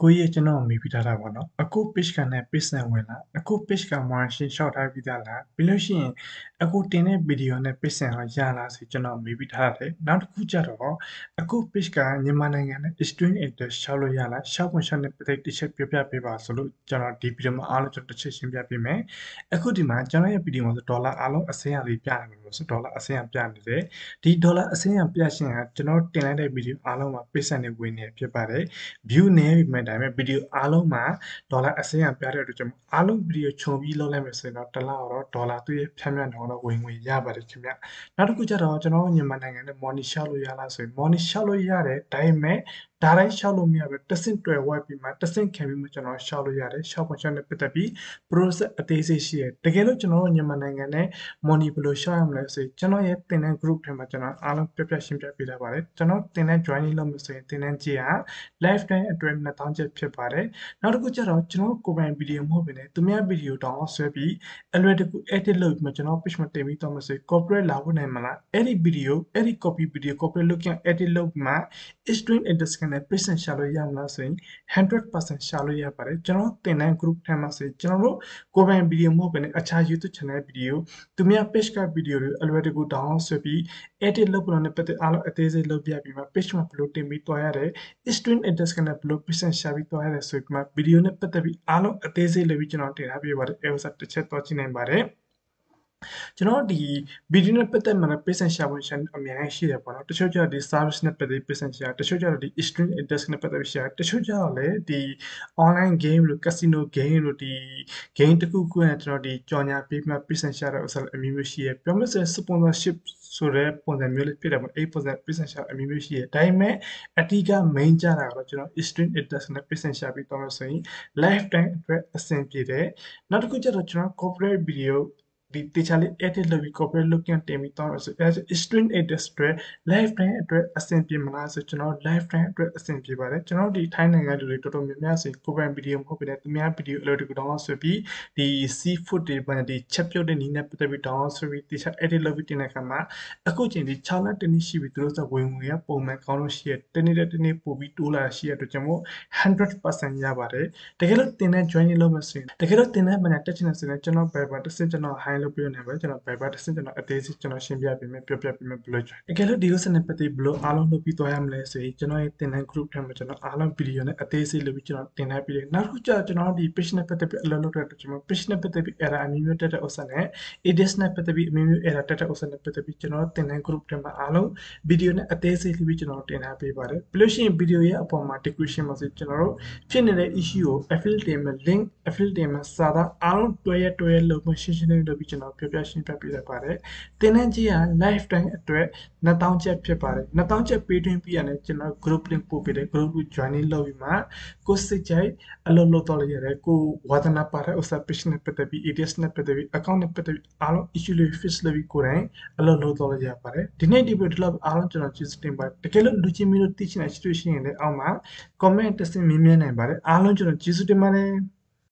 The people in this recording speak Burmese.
ကိုကြီးရဲ့ကျွန်တော်မိပြီးထားတာပေါ့နော်အခု page ကနဲ့ page နဲ့ဝင်လာအခု page ကမှာရှင်းလျှောက်ထားပြီးသားလားပြီးလို့ရှိရင်အခုတင်တဲ့ video နဲ့ page နဲ့ရလာဆိုကျွန်တော်မိပြီးထားတယ်နောက်တစ်ခုကျတော့အခု page ကမြန်မာနိုင်ငံနဲ့ student address ရှောက်လို့ရလားရှောက်ခွင့်ရှောက်တဲ့ပတ်သက်တစ်ချက်ပြပြပေးပါဆိုလို့ကျွန်တော်ဒီ video မှာအားလုံးကျွန်တော်တစ်ချက်ရှင်းပြပေးမယ်အခုဒီမှာကျွန်တော်ရဲ့ video မှာဆိုဒေါ်လာအားလုံးအစင်းအလေးပြနေလို့ဆိုဒေါ်လာအစင်းအပြနေတယ်ဒီဒေါ်လာအစင်းအပြရှင်းကကျွန်တော်တင်လိုက်တဲ့ video အားလုံးမှာ page နဲ့ဝင်နေဖြစ်ပါတယ် view နည်းပြီမဲ့ဒါပေမဲ့ video အားလုံးမှာဒေါ်လာအစင်းအပြတဲ့အတွက်ကျွန်တော်အားလုံး video ခြုံပြီးလုပ်လိုက်မယ်ဆိုရင်တော့တစ်လောက်တော့ဒေါ်လာသူ့ရဲ့ဖြန့်မြတ်တော့ဝင်ငွေရပါတယ်ခင်ဗျနောက်တစ်ခုကျတော့ကျွန်တော်မြန်မာနိုင်ငံနဲ့ money ရှောက်လို့ရလားဆိုရင် money ရှောက်လို့ရတယ်ဒါပေမဲ့ဒါတိုင်းရှောက်လို့မရပဲတစ်စင့်တွယ်ဝိုက်ပြီးမှတစ်စင့်ခံပြီးမှကျွန်တော်ရှောက်လို့ရတယ်ရှောက်ခွင့်ရှောက်နေပတ်သက်ပြီး process အသေးစိတ်ရှိတယ်တကယ်လို့ကျွန်တော်မြန်မာနိုင်ငံနဲ့ money ဘယ်လိုရှောက်ရမလဲဆိုရင်ကျွန်တော်ရဲ့သင်တန်း group ထဲမှာကျွန်တော်အားလုံးပြပြရှင်းပြပေးထားပါတယ်ကျွန်တော်သင်တန်း join လုပ်မယ်ဆိုရင်သင်တန်းကြီးက lifetime အတွက်2000ကျပ်ဖြစ်ပါတယ်နောက်တစ်ခုကျတော့ကျွန်တော်ကိုယ်ပိုင် video မဟုတ်ဘဲနဲ့သူများ video တောင်းဆွဲပြီးအလွယ်တကူ edit လုပ်ပြီးမှကျွန်တော် page မှာတင်ပြီးတော့မှဆိုရင် corporate လာဖို့နိုင်မလားအဲ့ဒီ video အဲ့ဒီ copy video corporate လုပ်ရင် edit လုပ်ပြီးမှ string address နဲ့ page ရှာလို့ရမလားဆိုရင်100% ရှာလို့ရပါတယ်ကျွန်တော်သင်တန်း group ထဲမှာဆိုရင်ကျွန်တော်တို့ကိုယ်ပိုင် video မဟုတ်ဘဲနဲ့အခြား YouTube channel video သူများ page က video တွေအလွယ်တကူ download ဆွဲပြီး edit လုပ်ဖို့နဲ့ပတ်သက်အားလုံးအသေးစိတ်လုပ်ပြပြီးမှ page မှာဘယ်လိုတင်ပြီးသွားရတယ် string address ကနဲ့ဘယ်လို page ရှာပြီးသွားရတယ်ဆိုပြီးမှ video နဲ့ပတ်သက်ပြီးအားလုံးအသေးစိတ်လုပ်ပြီးကျွန်တော်တင်ထားပေးပါတယ်အဲဥစားတစ်ချက်တော့ကြည့်နိုင်ပါတယ်ကျွန်တော်ဒီ video နဲ့ပတ်သက်မှာ patient ရှာဖို့အများကြီးရှိတယ်ပေါ့နော်တချို့ကျတော့ဒီ service နဲ့ပတ်သက် patient ရှာတချို့ကျတော့ဒီ string address နဲ့ပတ်သက်ပြီးရှာတချို့ကျတော့လည်းဒီ online game လို့ casino game လို့ဒီ game တစ်ခုခုနဲ့ကျွန်တော်ဒီကြော်ညာပေးမှ patient ရှာတဲ့ဥစားအမျိုးမျိုးရှိရပြောမစဲ sponsorship ဆိုတဲ့ပုံစံမျိုးလေးဖြစ်တယ်ပေါ့အဲ့ပုံစံ patient ရှာအမျိုးမျိုးရှိရဒါပေမဲ့အတိက main ကြတာကတော့ကျွန်တော် string address နဲ့ patient ရှာပြီးတော့ဆိုရင် lifetime အတွက်အဆင်ပြေတယ်နောက်တစ်ခုကျတော့ကျွန်တော် corporate video ဒီတခြားလေး edit လုပ်ပြီး corporate look တင်ပြီးတော့ဆိုအဲ string address အတွက် lifetime အတွက်အဆင်ပြေမလားဆိုကျွန်တော် lifetime အတွက်အဆင်ပြေပါတယ်ကျွန်တော်ဒီထိုင်းနိုင်ငံလူတွေတော်တော်များများဆိုကိုယ်ပိုင် video မဟုတ်ဘဲနဲ့သူများ video အလုပ်တွေကို download ဆွဲပြီးဒီ seafood တွေဘာဒီချက်ပြုတ်တဲ့နည်းနဲ့ပတ်သက်ပြီး download ဆွဲပြီးတခြား edit လုပ်ပြီးတင်တဲ့အခါမှာအခုချိန်ဒီ6လတနည်းရှိပြီသူတို့ဆိုဝင်ငွေကပုံမှန်ကောင်းလို့ရှိရတနေ့တနေ့ပို့ပြီးတိုးလာရှိရတော့ကျွန်တော်100% ရပါတယ်တကယ်လို့တင်တဲ့ join လုပ်မယ်ဆိုရင်တကယ်လို့တင်တဲ့ဘာညာတက်ချင်တဲ့ဆိုရင်ကျွန်တော် Viber တစ်စက်ကျွန်တော် high လုပ်ပြနေပါကျွန်တော် Viber တစ်စက်ကျွန်တော်အသေးစိတ်ကျွန်တော်ရှင်းပြပေးမယ်ပြောပြပေးမယ်ဘယ်လို join တကယ်လို့ဒီဥစ္စာနဲ့ပတ်သက်ဘယ်လိုအားလုံးလုပ်ပြီးသွားရမလဲဆိုရင်ကျွန်တော်ရဲ့တင်တဲ့ group ထဲမှာကျွန်တော်အားလုံး video နဲ့အသေးစိတ်လုပ်ပြီးကျွန်တော်တင်ထားပြီးတယ်နောက်တစ်ခုကျကျွန်တော်ဒီ page နဲ့ပတ်သက်ပြီးအလုပ်လုပ်တဲ့ကျွန်တော် page နဲ့ပတ်သက်ပြီး error အမျိုးမျိုးတက်တဲ့ဥစ္စာနဲ့ edit နဲ့ပတ်သက်ပြီးအမျိုးမျိုး error တက်တဲ့ဥစ္စာနဲ့ပတ်သက်ပြီးကျွန်တော်တင်တဲ့ group ထဲမှာအားလုံး video နဲ့အသေးစိတ်လုပ်ပြီးကျွန်တော်တင်ထားပေးပါတယ်ပြီးလို့ရှိရင် video ရဲ့အပေါ်မှာ description မှာဆိုကျွန်တော်တို့ဖြစ်နေတဲ့ issue ကို affiliate တင်မယ် link affiliate တင်မယ်စာသားအားလုံးတွဲရလို့ရှင်းရှင်းလင်းလုပ်ပြီးကျွန်တော်ပြောပြရှင်းပြပေးရပါတယ်တင်တဲ့ကြီးက lifetime အတွက်2000ကျပ်ဖြစ်ပါတယ်2000ကျပ်ပေးသွင်းပြီးရတယ်ကျွန်တော် group link ပို့ပေးတယ် group joining လုပ်ပြီးမှကိုစိတ်ကြိုက်အလုပ်လုပ်တော့ရတယ်ကိုဝါသနာပါတဲ့ဥစ္စာ page နဲ့ပတ်သက်ပြီး ADS နဲ့ပတ်သက်ပြီး account နဲ့ပတ်သက်ပြီးအားလုံး issue လေး fix လုပ်ပြီးကိုယ်တိုင်အလုပ်လုပ်တော့ရပါတယ်ဒီနေ့ဒီ video လောက်အားလုံးကျွန်တော်ကျေးဇူးတင်ပါတယ်တကယ်လို့လူချင်းမီတို့သိချင်တဲ့ situation တွေအောက်မှာ comment တစ်စင်မြင်နိုင်ပါတယ်အားလုံးကျွန်တော်ကျေးဇူးတင်ပါတယ်